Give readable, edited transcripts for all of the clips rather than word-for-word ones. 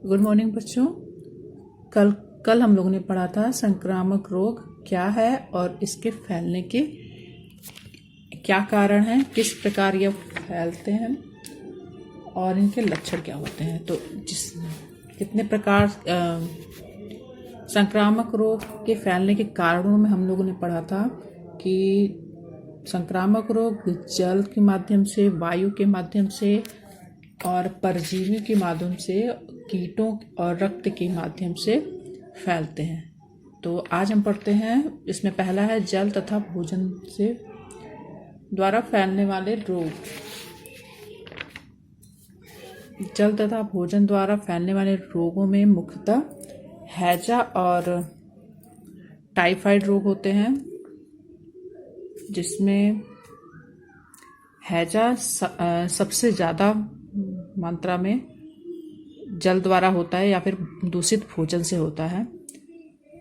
Good morning बच्चों। कल कल हम लोगों ने पढ़ा था संक्रामक रोग क्या है और इसके फैलने के क्या कारण हैं, किस प्रकार यह फैलते हैं और इनके लक्षण क्या होते हैं। तो कितने प्रकार संक्रामक रोग के फैलने के कारणों में हम लोगों ने पढ़ा था कि संक्रामक रोग जल के माध्यम से, वायु के माध्यम से और परजीवी के माध्यम से, कीटों और रक्त के माध्यम से फैलते हैं। तो आज हम पढ़ते हैं, इसमें पहला है जल तथा भोजन से द्वारा फैलने वाले रोग। जल तथा भोजन द्वारा फैलने वाले रोगों में मुख्यतः हैजा और टाइफाइड रोग होते हैं, जिसमें हैजा सबसे ज़्यादा मात्रा में जल द्वारा होता है या फिर दूषित भोजन से होता है।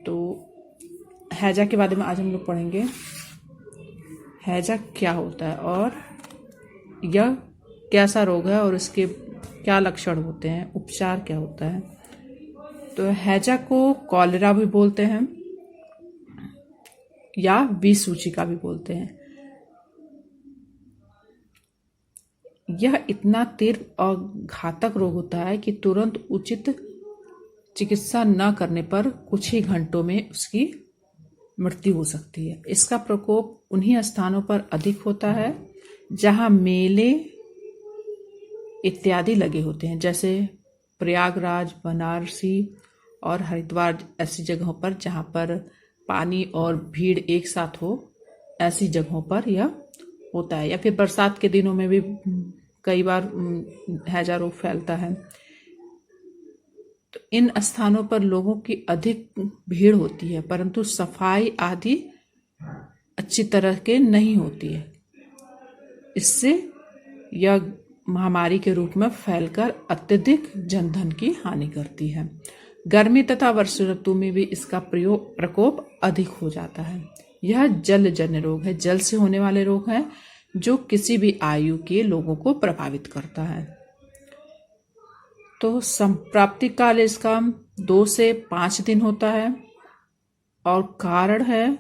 तो हैजा के बारे में आज हम लोग पढ़ेंगे। हैजा क्या होता है और यह कैसा रोग है और इसके क्या लक्षण होते हैं, उपचार क्या होता है। तो हैजा को कॉलेरा भी बोलते हैं या विषसूचिका भी बोलते हैं। यह इतना तीव्र और घातक रोग होता है कि तुरंत उचित चिकित्सा न करने पर कुछ ही घंटों में उसकी मृत्यु हो सकती है। इसका प्रकोप उन्हीं स्थानों पर अधिक होता है जहां मेले इत्यादि लगे होते हैं, जैसे प्रयागराज, बनारसी और हरिद्वार ऐसी जगहों पर जहां पर पानी और भीड़ एक साथ हो, ऐसी जगहों पर यह होता है। या फिर बरसात के दिनों में भी कई बार हैजा रोग फैलता है। तो इन स्थानों पर लोगों की अधिक भीड़ होती है, परंतु सफाई आदि अच्छी तरह के नहीं होती है। इससे यह महामारी के रूप में फैलकर अत्यधिक जनधन की हानि करती है। गर्मी तथा वर्षा ऋतु में भी इसका प्रकोप अधिक हो जाता है। यह जलजन्य रोग है, जल से होने वाले रोग है जो किसी भी आयु के लोगों को प्रभावित करता है। तो संप्राप्ति काल इसका 2 से 5 दिन होता है और कारण है,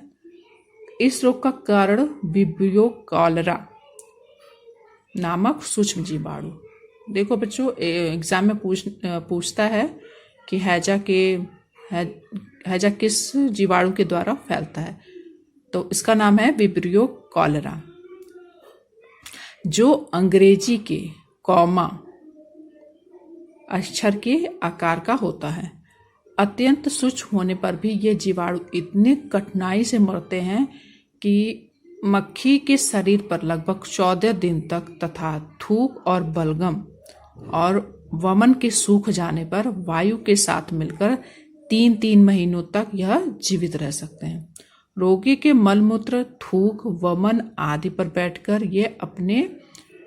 इस रोग का कारण विब्रियो कॉलेरा नामक सूक्ष्म जीवाणु। देखो बच्चों, एग्जाम में पूछता है कि हैजा किस जीवाणु के द्वारा फैलता है। तो इसका नाम है विब्रियो कॉलेरा, जो अंग्रेजी के कॉमा अक्षर के आकार का होता है। अत्यंत सूक्ष्म होने पर भी ये जीवाणु इतने कठिनाई से मरते हैं कि मक्खी के शरीर पर लगभग 14 दिन तक तथा थूक और बलगम और वमन के सूख जाने पर वायु के साथ मिलकर 3-3 महीनों तक यह जीवित रह सकते हैं। रोगी के मलमूत्र, थूक, वमन आदि पर बैठकर ये अपने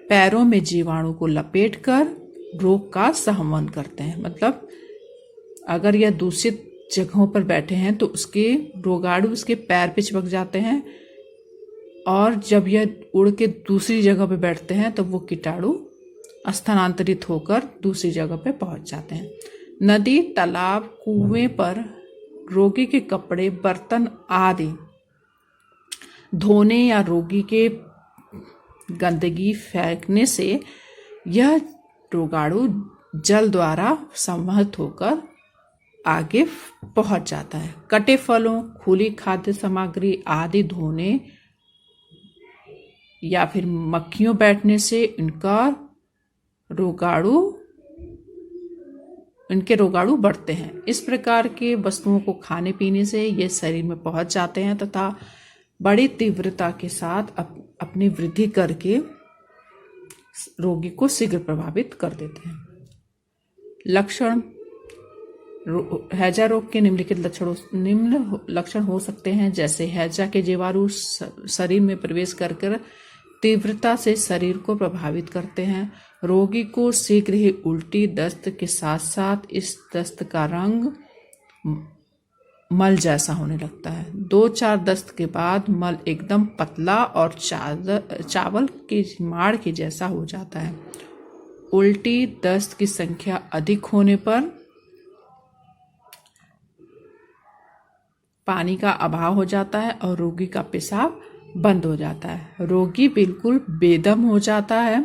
पैरों में जीवाणु को लपेटकर रोग का संवहन करते हैं। मतलब अगर यह दूषित जगहों पर बैठे हैं तो उसके रोगाणु उसके पैर पे चिपक जाते हैं, और जब यह उड़ के दूसरी जगह पे बैठते हैं तो वो कीटाणु स्थानांतरित होकर दूसरी जगह पे पहुंच जाते हैं। नदी, तालाब, कुएं पर रोगी के कपड़े, बर्तन आदि धोने या रोगी के गंदगी फेंकने से यह रोगाणु जल द्वारा संवहित होकर आगे पहुंच जाता है। कटे फलों, खुली खाद्य सामग्री आदि धोने या फिर मक्खियों बैठने से इनके रोगाणु बढ़ते हैं। इस प्रकार के वस्तुओं को खाने पीने से ये शरीर में पहुंच जाते हैं तथा बड़ी तीव्रता के साथ अपनी वृद्धि करके रोगी को शीघ्र प्रभावित कर देते हैं। लक्षण, हैजा रोग के निम्नलिखित लक्षण हो सकते हैं, जैसे हैजा के जीवाणु शरीर में प्रवेश कर तीव्रता से शरीर को प्रभावित करते हैं। रोगी को शीघ्र ही उल्टी, दस्त के साथ साथ इस दस्त का रंग मल जैसा होने लगता है। 2-4 दस्त के बाद मल एकदम पतला और चावल के माड़ के जैसा हो जाता है। उल्टी, दस्त की संख्या अधिक होने पर पानी का अभाव हो जाता है और रोगी का पेशाब बंद हो जाता है। रोगी बिल्कुल बेदम हो जाता है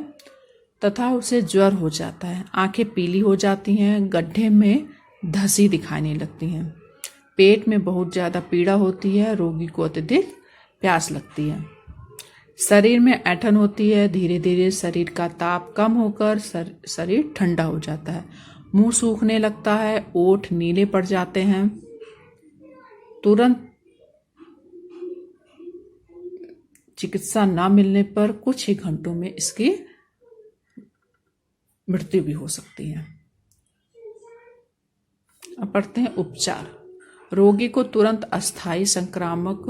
तथा उसे ज्वर हो जाता है। आंखें पीली हो जाती हैं, गड्ढे में धसी दिखाने लगती हैं, पेट में बहुत ज़्यादा पीड़ा होती है, रोगी को अत्यधिक प्यास लगती है, शरीर में ऐंठन होती है। धीरे धीरे शरीर का ताप कम होकर शरीर ठंडा हो जाता है, मुंह सूखने लगता है, ओठ नीले पड़ जाते हैं। तुरंत चिकित्सा न मिलने पर कुछ ही घंटों में इसकी मृत्यु भी हो सकती है। अब पढ़ते हैं उपचार। रोगी को तुरंत अस्थायी संक्रामक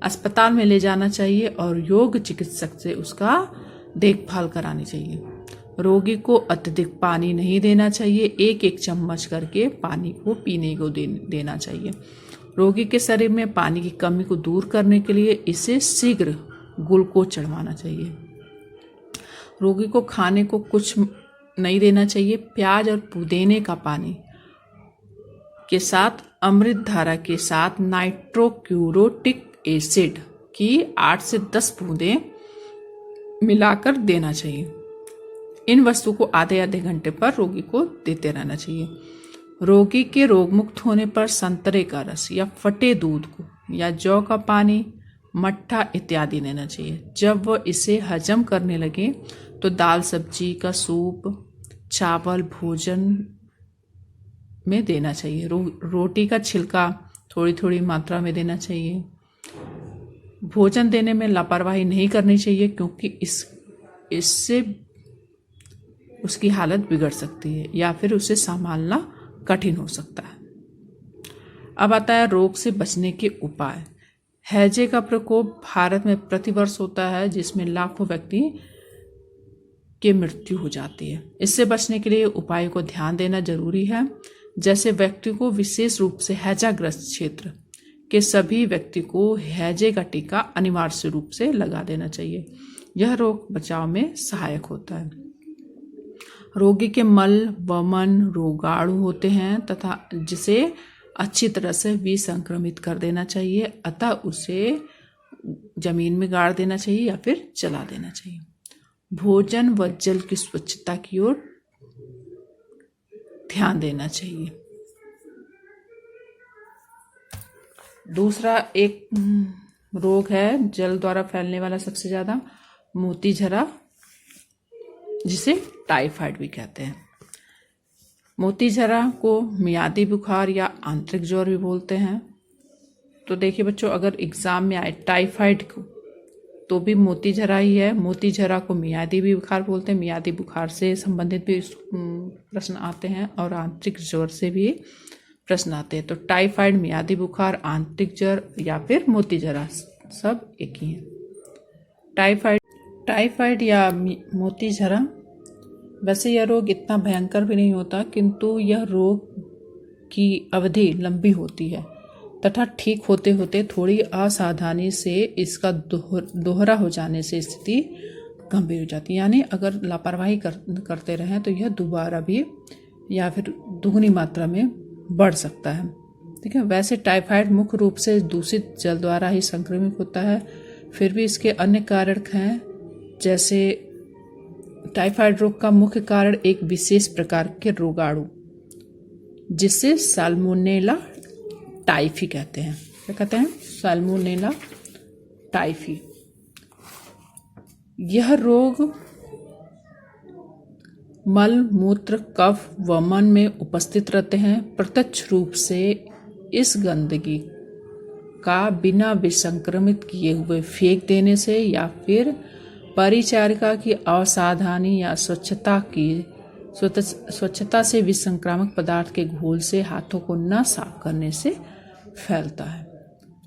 अस्पताल में ले जाना चाहिए और योग चिकित्सक से उसका देखभाल करानी चाहिए। रोगी को अत्यधिक पानी नहीं देना चाहिए, एक एक चम्मच करके पानी को पीने को देना चाहिए। रोगी के शरीर में पानी की कमी को दूर करने के लिए इसे शीघ्र ग्लूकोज चढ़वाना चाहिए। रोगी को खाने को कुछ नहीं देना चाहिए। प्याज और पुदीने का पानी के साथ अमृत धारा के साथ नाइट्रोक्यूरोटिक एसिड की 8 से 10 बूंदें मिलाकर देना चाहिए। इन वस्तु को आधे आधे घंटे पर रोगी को देते रहना चाहिए। रोगी के रोगमुक्त होने पर संतरे का रस या फटे दूध को या जौ का पानी, मट्ठा इत्यादि लेना चाहिए। जब वह इसे हजम करने लगे तो दाल सब्जी का सूप, चावल भोजन में देना चाहिए। रोटी का छिलका थोड़ी थोड़ी मात्रा में देना चाहिए। भोजन देने में लापरवाही नहीं करनी चाहिए क्योंकि इससे उसकी हालत बिगड़ सकती है या फिर उसे संभालना कठिन हो सकता है। अब आता है रोग से बचने के उपाय। हैजे का प्रकोप भारत में प्रतिवर्ष होता है जिसमें लाखों व्यक्ति की मृत्यु हो जाती है। इससे बचने के लिए उपायों को ध्यान देना जरूरी है। जैसे व्यक्ति को विशेष रूप से हैजाग्रस्त क्षेत्र के सभी व्यक्ति को हैजे का टीका अनिवार्य रूप से लगा देना चाहिए। यह रोग बचाव में सहायक होता है। रोगी के मल वमन रोगाणु होते हैं तथा जिसे अच्छी तरह से विसंक्रमित कर देना चाहिए, अतः उसे जमीन में गाड़ देना चाहिए या फिर जला देना चाहिए। भोजन व जल की स्वच्छता की ओर ध्यान देना चाहिए। दूसरा एक रोग है जल द्वारा फैलने वाला सबसे ज्यादा, मोतीझरा, जिसे टाइफाइड भी कहते हैं। मोतीझरा को मियादी बुखार या आंतरिक ज्वर भी बोलते हैं। तो देखिए बच्चों, अगर एग्जाम में आए टाइफाइड को तो भी मोतीझरा ही है। मोतीझरा को मियादी भी बुखार बोलते हैं। मियादी बुखार से संबंधित भी प्रश्न आते हैं और आंतरिक ज्वर से भी प्रश्न आते हैं। तो टाइफाइड, मियादी बुखार, आंतरिक ज्वर या फिर मोतीझरा सब एक ही है। टाइफाइड या मोतीझरा, वैसे यह रोग इतना भयंकर भी नहीं होता, किंतु यह रोग की अवधि लंबी होती है तथा ठीक होते होते थोड़ी असावधानी से इसका दोहरा हो जाने से स्थिति गंभीर हो जाती है। यानी अगर लापरवाही करते रहें तो यह दोबारा भी या फिर दुगनी मात्रा में बढ़ सकता है। ठीक है। वैसे टाइफाइड मुख्य रूप से दूषित जल द्वारा ही संक्रमित होता है। फिर भी इसके अन्य कारक हैं, जैसे टाइफाइड रोग का मुख्य कारण एक विशेष प्रकार के रोगाणु जिसे साल्मोनेला टाइफी कहते हैं। क्या कहते हैं? Salmonella typhi. यह रोग मल मूत्र कफ वमन में उपस्थित रहते हैं। प्रत्यक्ष रूप से इस गंदगी का बिना विसंक्रमित किए हुए फेंक देने से या फिर परिचारिका की असावधानी या स्वच्छता से विसंक्रामक पदार्थ के घोल से हाथों को न साफ करने से फैलता है।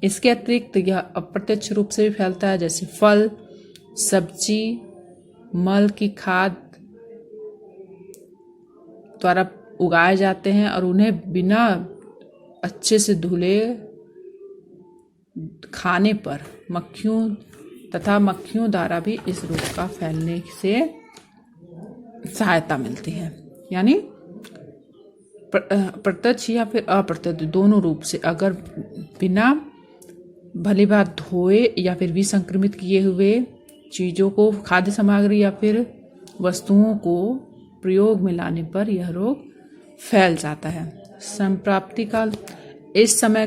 इसके अतिरिक्त यह अप्रत्यक्ष रूप से भी फैलता है, जैसे फल, सब्जी, मल की खाद द्वारा उगाए जाते हैं और उन्हें बिना अच्छे से धुले खाने पर मक्खियों द्वारा भी इस रोग का फैलने से सहायता मिलती है। यानी प्रत्यक्ष या फिर अप्रत्यक्ष दोनों रूप से अगर बिना भली बात धोए या फिर विसंक्रमित किए हुए चीज़ों को, खाद्य सामग्री या फिर वस्तुओं को प्रयोग में लाने पर यह रोग फैल जाता है। संप्राप्ति काल, इस समय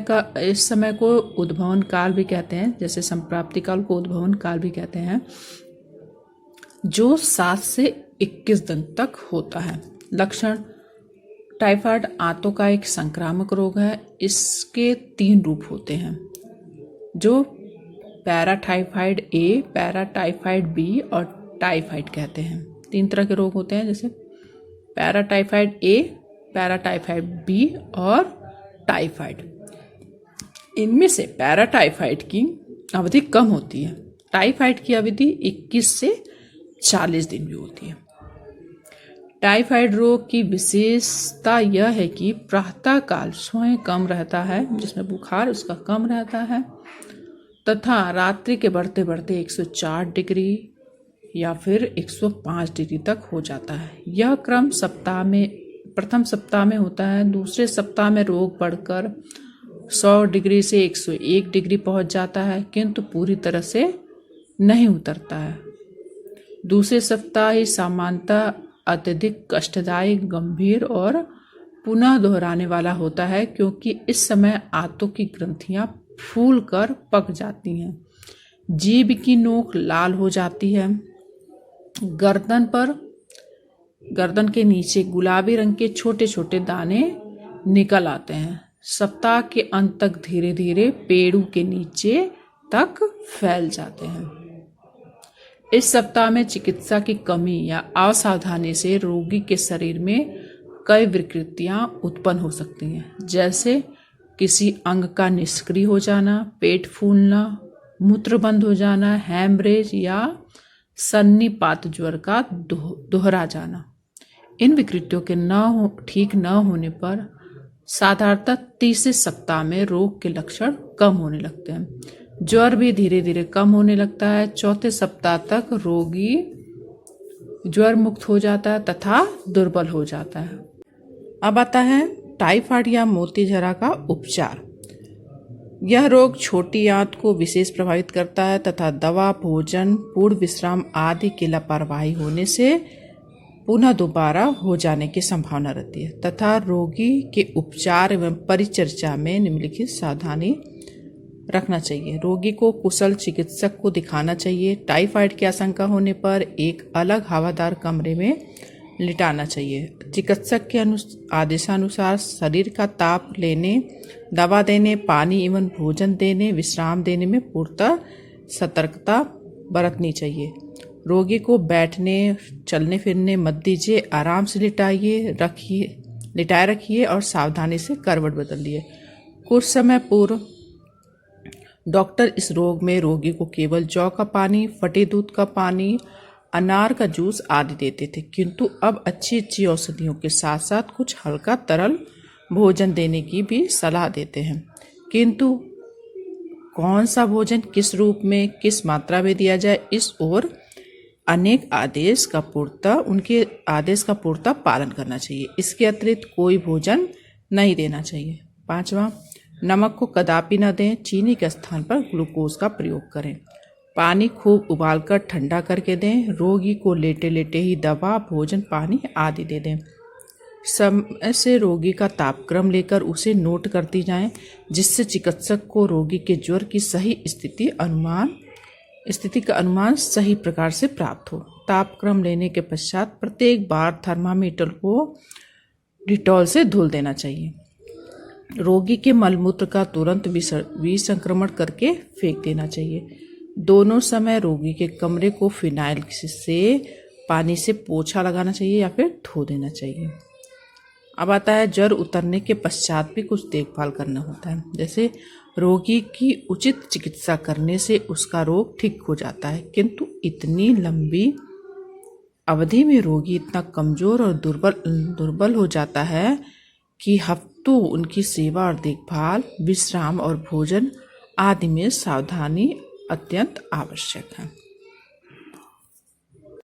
को उद्भवन काल भी कहते हैं। जैसे संप्राप्ति काल को उद्भवन काल भी कहते हैं, जो 7 से 21 दिन तक होता है। लक्षण, टाइफाइड आंतों का एक संक्रामक रोग है। इसके 3 रूप होते हैं, जो पैराटाइफाइड ए, पैराटाइफाइड बी और टाइफाइड कहते हैं। 3 तरह के रोग होते हैं, जैसे पैराटाइफाइड ए, पैराटाइफाइड बी और टाइफाइड। इनमें से पैराटाइफाइड की अवधि कम होती है। टाइफाइड की अवधि 21 से 40 दिन भी होती है। टाइफाइड रोग की विशेषता यह है कि प्रातः काल स्वयं कम रहता है, जिसमें बुखार उसका कम रहता है, तथा रात्रि के बढ़ते बढ़ते 104 डिग्री या फिर 105 डिग्री तक हो जाता है। यह क्रम प्रथम सप्ताह में होता है। दूसरे सप्ताह में रोग बढ़कर 100 डिग्री से 101 डिग्री पहुंच जाता है, किंतु पूरी तरह से नहीं उतरता है। दूसरे सप्ताह ही सामान्यतः अत्यधिक कष्टदायी, गंभीर और पुनः दोहराने वाला होता है, क्योंकि इस समय आंतों की ग्रंथियां फूल कर पक जाती हैं, जीभ की नोक लाल हो जाती है, गर्दन के नीचे गुलाबी रंग के छोटे छोटे दाने निकल आते हैं। सप्ताह के अंत तक धीरे धीरे पेड़ों के नीचे तक फैल जाते हैं। इस सप्ताह में चिकित्सा की कमी या असावधानी से रोगी के शरीर में कई विकृतियां उत्पन्न हो सकती हैं, जैसे किसी अंग का निष्क्रिय हो जाना, पेट फूलना, मूत्र बंद हो जाना, हैमरेज या सन्निपात ज्वर का दोहरा जाना। इन विकृतियों के ठीक न होने पर साधारणतः तीसरे सप्ताह में रोग के लक्षण कम होने लगते हैं। ज्वर भी धीरे धीरे कम होने लगता है। चौथे सप्ताह तक रोगी ज्वर मुक्त हो जाता है तथा दुर्बल हो जाता है। अब आता है टाइफाइड या मोतीझरा का उपचार। यह रोग छोटी आंत को विशेष प्रभावित करता है तथा दवा, भोजन, पूर्ण विश्राम आदि की लापरवाही होने से पुनः दोबारा हो जाने की संभावना रहती है, तथा रोगी के उपचार एवं परिचर्या में निम्नलिखित सावधानी रखना चाहिए। रोगी को कुशल चिकित्सक को दिखाना चाहिए। टाइफाइड की आशंका होने पर एक अलग हवादार कमरे में लिटाना चाहिए। चिकित्सक के आदेशानुसार शरीर का ताप लेने, दवा देने, पानी एवं भोजन देने, विश्राम देने में पूर्णतः सतर्कता बरतनी चाहिए। रोगी को बैठने, चलने फिरने मत दीजिए। आराम से लिटाए रखिए और सावधानी से करवट बदलिए। कुछ समय पूर्व डॉक्टर इस रोग में रोगी को केवल जौ का पानी, फटे दूध का पानी, अनार का जूस आदि देते थे, किंतु अब अच्छी औषधियों के साथ साथ कुछ हल्का तरल भोजन देने की भी सलाह देते हैं। किंतु कौन सा भोजन किस रूप में, किस मात्रा में दिया जाए, इस ओर उनके आदेश का पूर्णतः पालन करना चाहिए। इसके अतिरिक्त कोई भोजन नहीं देना चाहिए। 5वां, नमक को कदापि न दें। चीनी के स्थान पर ग्लूकोज का प्रयोग करें। पानी खूब उबालकर ठंडा करके दें। रोगी को लेटे लेटे ही दवा, भोजन, पानी आदि दे दें। समय से रोगी का तापक्रम लेकर उसे नोट करती जाएं, जिससे चिकित्सक को रोगी के ज्वर की सही स्थिति का अनुमान सही प्रकार से प्राप्त हो। तापक्रम लेने के पश्चात प्रत्येक बार थर्मामीटर को डिटॉल से धुल देना चाहिए। रोगी के मलमूत्र का तुरंत विसंक्रमण करके फेंक देना चाहिए। दोनों समय रोगी के कमरे को फिनाइल से पानी से पोछा लगाना चाहिए या फिर धो देना चाहिए। अब आता है ज्वर उतरने के पश्चात भी कुछ देखभाल करना होता है, जैसे रोगी की उचित चिकित्सा करने से उसका रोग ठीक हो जाता है, किंतु इतनी लंबी अवधि में रोगी इतना कमजोर और दुर्बल हो जाता है कि हफ्तों उनकी सेवा और देखभाल, विश्राम और भोजन आदि में सावधानी अत्यंत आवश्यक है।